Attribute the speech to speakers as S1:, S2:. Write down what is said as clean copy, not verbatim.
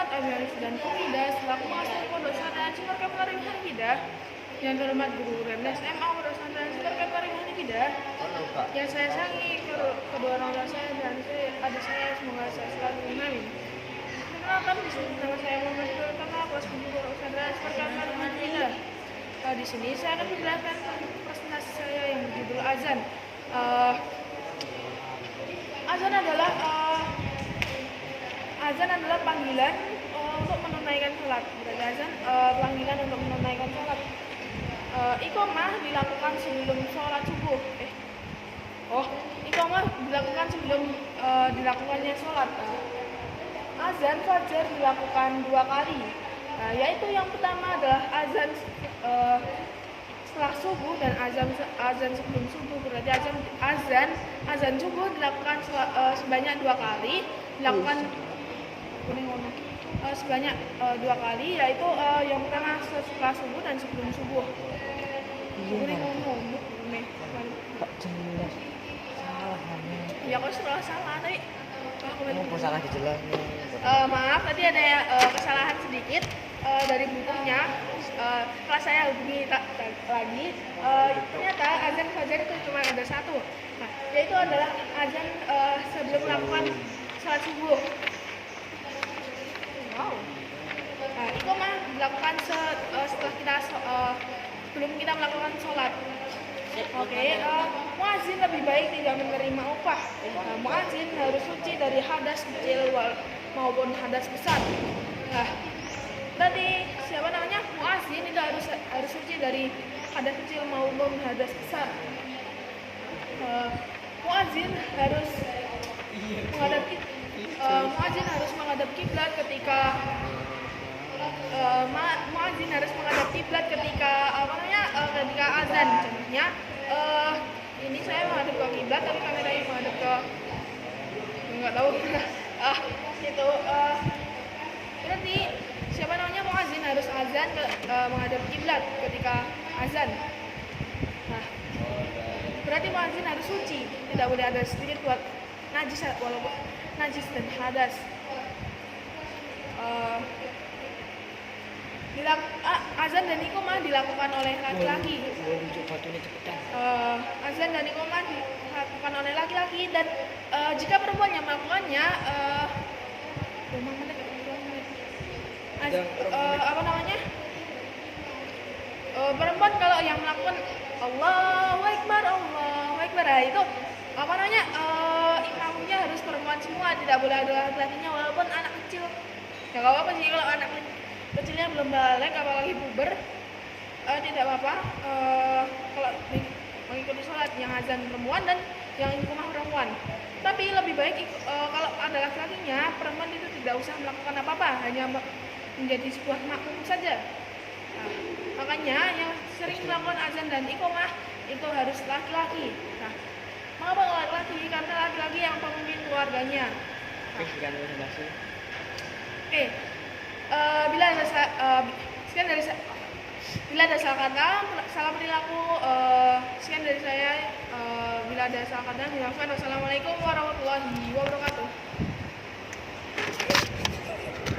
S1: Muhammad Abi Arif dan Komida selaku pengasuh Pondok Pesantren Sinar Kabupaten Hanikidah. Yang terhormat Guru Remdes SMA Pondok Pesantren Sinar Kabupaten Hanikidah. Yang saya sayangi kedua orang tua saya dan adik saya, semoga saya selalu amin. Perkenalkan, di sini nama saya Muhammad Pertama, kelas 7 Pondok Pesantren Sinar Kabupaten Hanikidah. Di sini saya akan menjelaskan presentasi saya yang berjudul azan. Azan adalah panggilan untuk menunaikan sholat. Berarti azan panggilan untuk menunaikan sholat. Iqomah dilakukan sebelum sholat subuh. Iqomah dilakukan sebelum dilakukannya sholat. Azan fajar dilakukan 2 kali. Yaitu yang pertama adalah azan setelah subuh dan azan sebelum subuh. Berarti azan subuh dilakukan sebanyak 2 kali, dilakukan sebanyak 2 kali, yaitu yang pertama setelah subuh dan sebelum subuh. Ya kok salah tadi.
S2: Salah dijelas.
S1: Maaf, tadi ada kesalahan sedikit dari bukunya. Kelas saya hubungi lagi. Ternyata azan fajar itu cuma ada satu. Nah, yaitu adalah azan sebelum melakukan sholat subuh. Wow. Nah, iqomah dilakukan setelah kita sebelum kita melakukan sholat. Muazin lebih baik tidak menerima upah. Muazin harus suci dari hadas kecil maupun hadas besar. Nah, berarti siapa namanya? Muazin itu harus suci dari hadas kecil maupun hadas besar. Muazin harus menghadap kiblat ketika ketika azan. Contohnya ini saya menghadap ke kiblat tapi kameranya menghadap ke nggak tahu itu berarti siapa namanya muazin harus azan menghadap kiblat ketika azan. Nah, berarti muazin harus suci, tidak boleh ada sedikit buat najis walaupun najis dan hadas. Azan dan iqomah dilakukan oleh laki-laki. Azan dan iqomah dilakukan oleh laki-laki dan jika perempuan yang melakukannya perempuan kalau yang melakukan Allahu Akbar, itu imamnya harus perempuan semua, tidak boleh ada laki-lakinya walaupun anak kecil. Ya nggak apa-apa sih kalau anak kecilnya belum balik apalagi puber, tidak apa-apa kalau mengikuti sholat yang azan perempuan dan yang iqomah perempuan. Tapi lebih baik kalau ada laki-lakinya, perempuan itu tidak usah melakukan apa-apa, hanya menjadi sebuah makmum saja. Nah, makanya yang sering melakukan azan dan iqomah itu harus laki-laki. Nah, mengapa laki-laki? Karena laki-laki yang pemimpin keluarganya. Bila ada salah kata, salah perilaku, sekian dari saya. Bila ada salah kata, dimaafkan. Wassalamualaikum warahmatullahi wabarakatuh.